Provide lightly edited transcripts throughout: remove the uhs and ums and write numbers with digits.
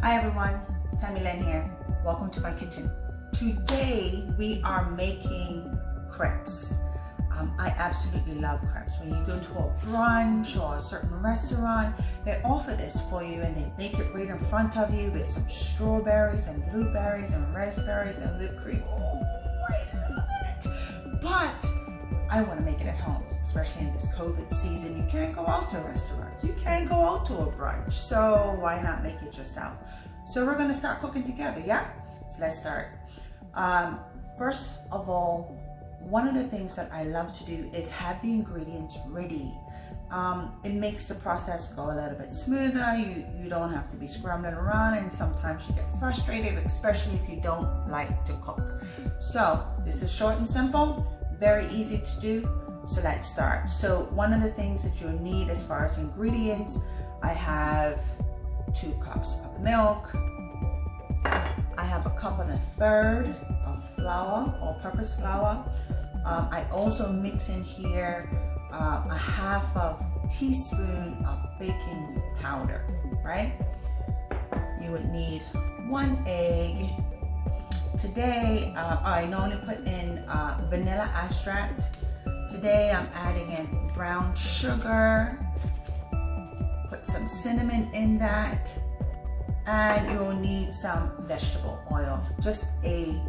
Hi everyone, Tammylynn here. Welcome to my kitchen. Today we are making crepes. I absolutely love crepes. When you go to a brunch or a certain restaurant, they offer this for you and they make it right in front of you with some strawberries and blueberries and raspberries and whipped cream. Oh, I love it! But I want to make it at home, especially in this COVID season. You can't go out to restaurants. You can't go out to a brunch. So why not make it yourself? So we're going to start cooking together, yeah? So let's start. First of all, one of the things that I love to do is have the ingredients ready. It makes the process go a little bit smoother. You don't have to be scrambling around, and sometimes you get frustrated, especially if you don't like to cook. So this is short and simple, very easy to do. So let's start. So one of the things that you'll need as far as ingredients, I have 2 cups of milk. I have 1.25 cups of flour, all-purpose flour. I also mix in here a 1/2 teaspoon of baking powder, right? You would need 1 egg. Today, I normally put in vanilla extract. Today I'm adding in brown sugar, put some cinnamon in that, and you'll need some vegetable oil, just a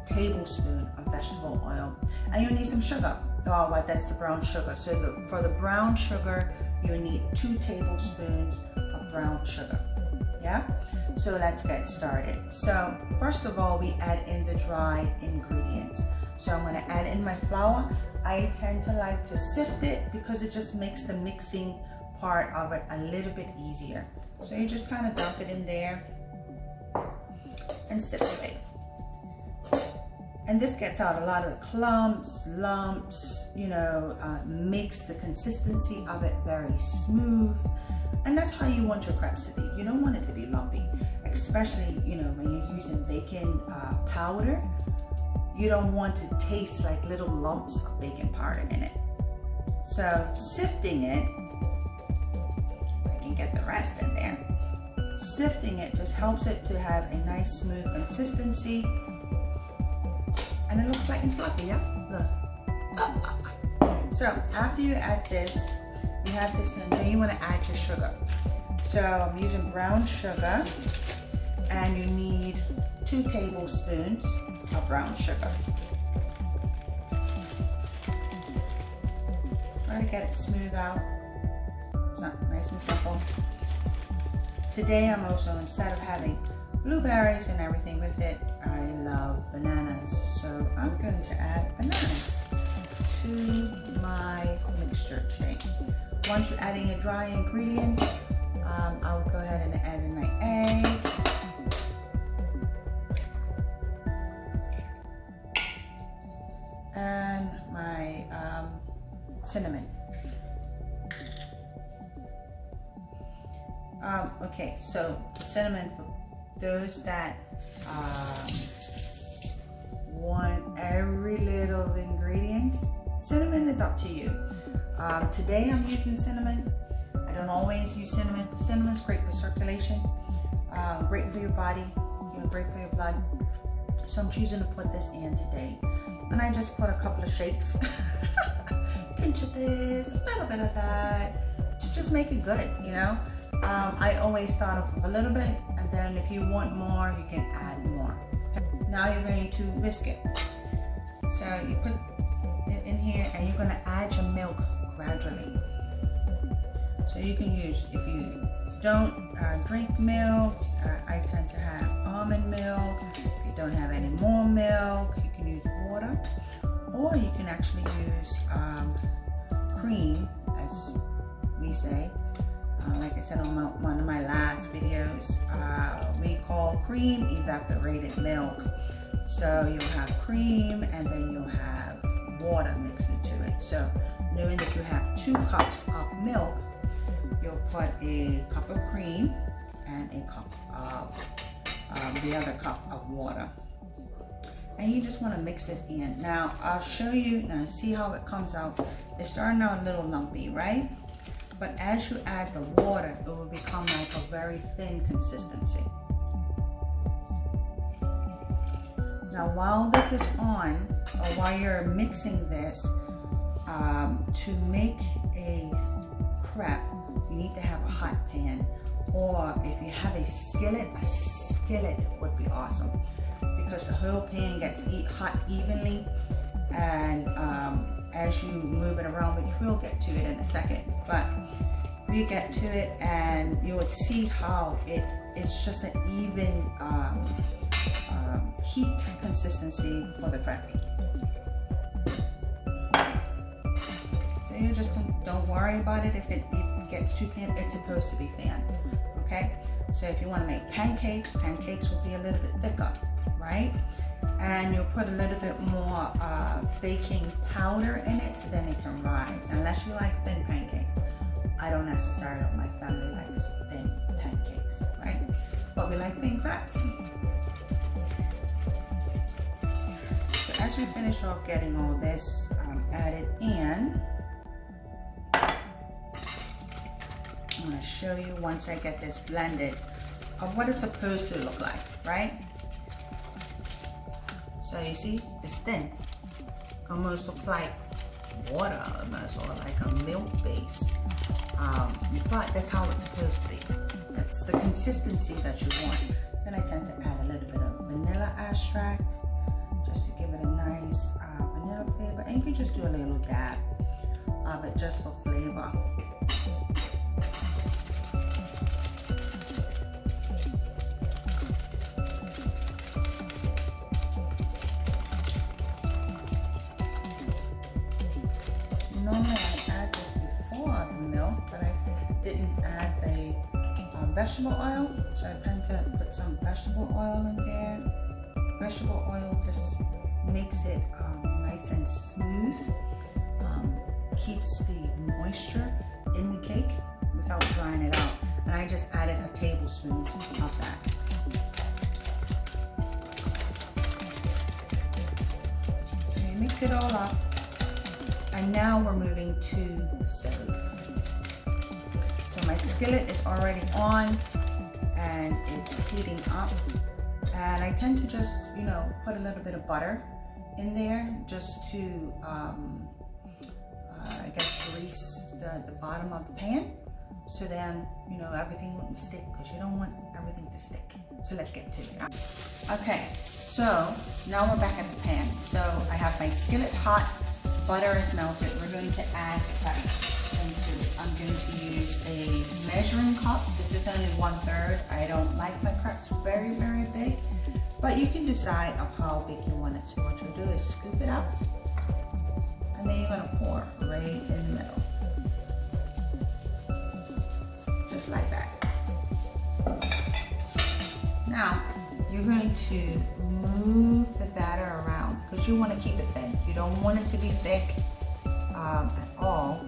tablespoon of vegetable oil, and you'll need some sugar. Oh, well, that's the brown sugar. So for the brown sugar, you need 2 tablespoons of brown sugar. Yeah, so let's get started. So first of all, we add in the dry ingredients. So I'm going to add in my flour. I tend to like to sift it because it just makes the mixing part of it a little bit easier. So you just kind of dump it in there and sift it. And this gets out a lot of the clumps, lumps, makes the consistency of it very smooth. And that's how you want your crepes to be. You don't want it to be lumpy, especially, when you're using baking powder. You don't want to taste like little lumps of baking powder in it. So sifting it, I can get the rest in there. Sifting it just helps it to have a nice smooth consistency. And it looks light and fluffy, yeah? Look. So after you add this, you have this in, then you want to add your sugar. So I'm using brown sugar, and you need 2 tablespoons of brown sugar. Try to get it smooth out. It's not nice and simple. Today I'm also, instead of having blueberries and everything with it, I love bananas. So I'm going to add bananas to my mixture today. Once you add in your dry ingredients, I will go ahead and add in my egg. And my cinnamon. Okay, so cinnamon, for those that want every little ingredients, cinnamon is up to you. Today I'm using cinnamon. I don't always use cinnamon. Cinnamon's great for circulation, great for your body, great for your blood. So I'm choosing to put this in today. And I just put a couple of shakes, pinch of this, a little bit of that, to just make it good, I always start off with a little bit, and then if you want more, you can add more. Now you're going to whisk it. So you put it in here, and you're going to add your milk gradually. So you can use, if you don't drink milk, I tend to have almond milk. If you don't have any more milk, you can use water, or you can actually use cream, as we say. Like I said on one of my last videos, we call cream evaporated milk. So you'll have cream, and then you'll have water mixed into it. So knowing that you have 2 cups of milk, you'll put a cup of cream and a cup of the other cup of water. And you just want to mix this in. Now I'll show you, now see how it comes out. It's starting out a little lumpy, right? But as you add the water, it will become like a very thin consistency. Now while this is on, or while you're mixing this, to make a crepe, you need to have a hot pan, or if you have a skillet would be awesome, because the whole pan gets hot evenly, and as you move it around, which we'll get to it in a second, but we get to it and you would see how it's just an even heat consistency for the crepe. So you just don't worry about it if it gets too thin. It's supposed to be thin, okay? So if you want to make pancakes will be a little bit thicker, right? And you'll put a little bit more baking powder in it so then it can rise, unless you like thin pancakes. I don't necessarily, my family likes thin pancakes, right? But we like thin crepes. So as we finish off getting all this added in, I'm going to show you once I get this blended of what it's supposed to look like, right? So you see, it's thin. Almost looks like water, almost, or like a milk base. But that's how it's supposed to be. That's the consistency that you want. Then I tend to add a little bit of vanilla extract, just to give it a nice vanilla flavor. And you can just do a little dab of it just for flavor. Normally I add this before the milk, but I didn't add the vegetable oil, so I plan to put some vegetable oil in there. Vegetable oil just makes it nice and smooth, keeps the moisture in the cake without drying it out. And I just added a tablespoon of that. So you mix it all up. And now we're moving to the stove. So my skillet is already on and it's heating up. And I tend to just, you know, put a little bit of butter in there just to, I guess, grease the bottom of the pan. So then, you know, everything wouldn't stick, because you don't want everything to stick. So let's get to it. Okay, so now we're back at the pan. So I have my skillet hot. Butter is melted. We're going to add the crepes into it. I'm going to use a measuring cup. This is only 1/3. I don't like my crepes very, very big, but you can decide of how big you want it. So what you'll do is scoop it up, and then you're going to pour right in the middle. Just like that. Now, you're going to move the batter around, because you want to keep it thin. You don't want it to be thick at all,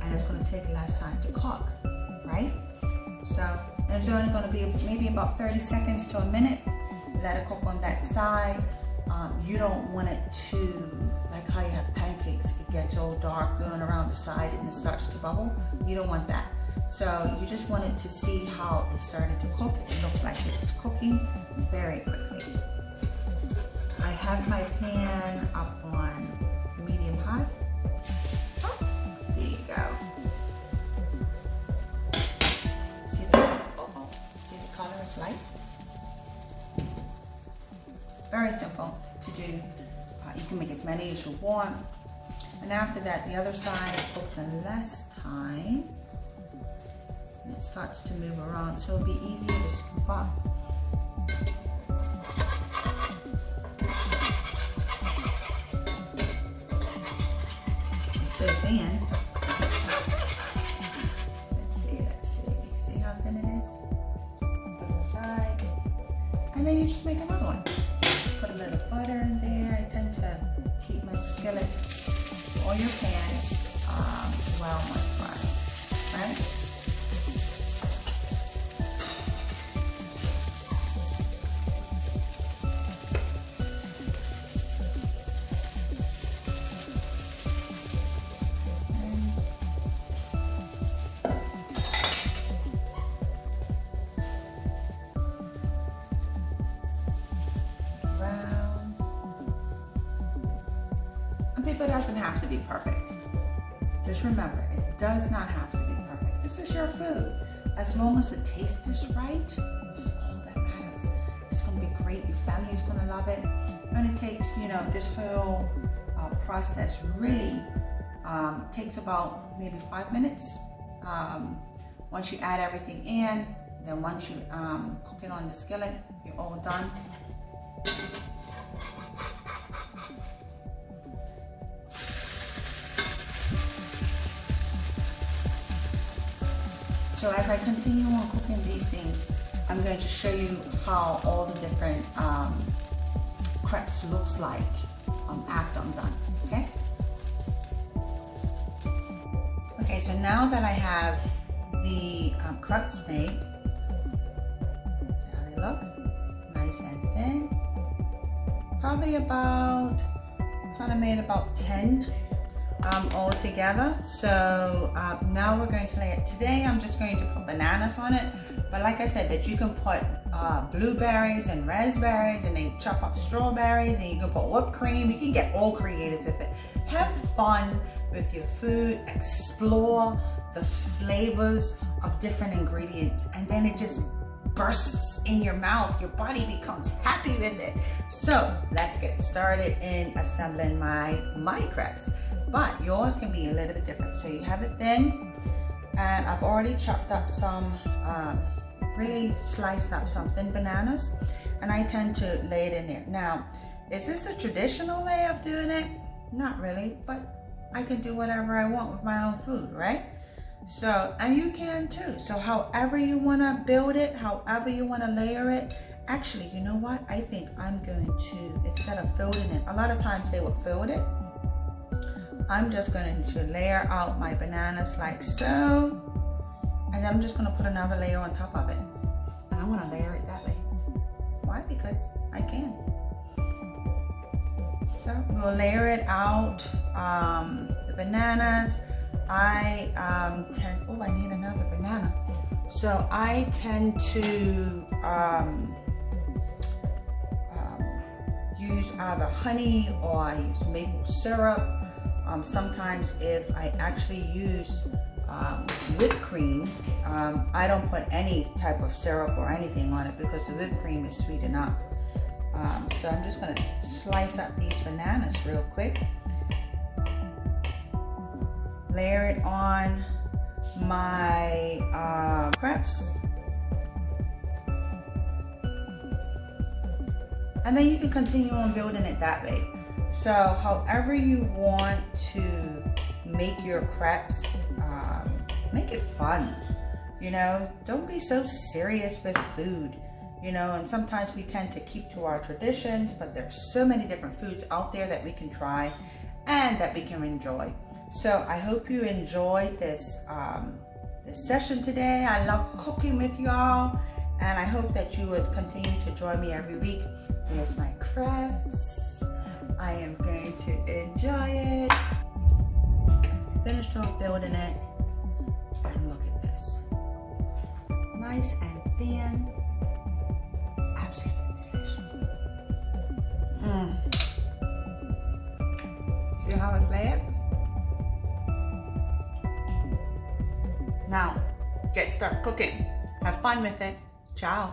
and it's going to take less time to cook, right? So it's only going to be maybe about 30 seconds to a minute. Let it cook on that side. You don't want it to, like how you have pancakes, it gets all dark going around the side and it starts to bubble. You don't want that. So you just want it to see how it's starting to cook. It looks like it's cooking very quickly. I have my pan up on medium high. Oh, there you go. See the color is light? Very simple to do. You can make as many as you want. And after that, the other side cooks in less time. And it starts to move around, so it'll be easier to scoop up. So thin. Let's see. See how thin it is? Put it aside. And then you just make another one. Put a little butter in there. I tend to keep my skillet or your pan well moisturized, right? people, it doesn't have to be perfect. Just remember, it does not have to be perfect. This is your food. As long as the taste is right, that's all that matters. It's gonna be great. Your family's gonna love it. And it takes, you know, this whole process really takes about maybe 5 minutes. Once you add everything in, then once you cook it on the skillet, you're all done. So as I continue on cooking these things, I'm going to show you how all the different crepes looks like after I'm done, okay? Okay, so now that I have the crepes made, see how they look? Nice and thin. Probably about, kind of made about 10 all together. So now we're going to lay it. Today I'm just going to put bananas on it, but like I said, that you can put blueberries and raspberries, and then chop up strawberries, and you can put whipped cream. You can get all creative with it. Have fun with your food, explore the flavors of different ingredients, and then it just bursts in your mouth. Your body becomes happy with it. So let's get started in assembling my crepes. But yours can be a little bit different. So you have it thin, and I've already chopped up some, really sliced up some thin bananas, and I tend to lay it in there. Now, is this the traditional way of doing it? Not really, but I can do whatever I want with my own food, right? So, and you can too. So however you want to build it, however you want to layer it. Actually, you know what? I think I'm going to, instead of folding it, a lot of times they would fold it. I'm just going to layer out my bananas like so, and then I'm just going to put another layer on top of it, and I want to layer it that way. Why? Because I can. So we'll layer it out. The bananas, I need another banana. So I tend to use either honey or I use maple syrup. Sometimes if I actually use whipped cream, I don't put any type of syrup or anything on it because the whipped cream is sweet enough. So I'm just gonna slice up these bananas real quick. Layer it on my crepes. And then you can continue on building it that way. So however you want to make your crepes, make it fun, you know, don't be so serious with food, you know, and sometimes we tend to keep to our traditions, but there's so many different foods out there that we can try and that we can enjoy. So I hope you enjoyed this, this session today. I love cooking with y'all, and I hope that you would continue to join me every week. Here's my crepes. I am going to enjoy it. Finished off building it, and look at this. Nice and thin. Absolutely delicious. See how it's layered? Now, get started cooking. Have fun with it. Ciao.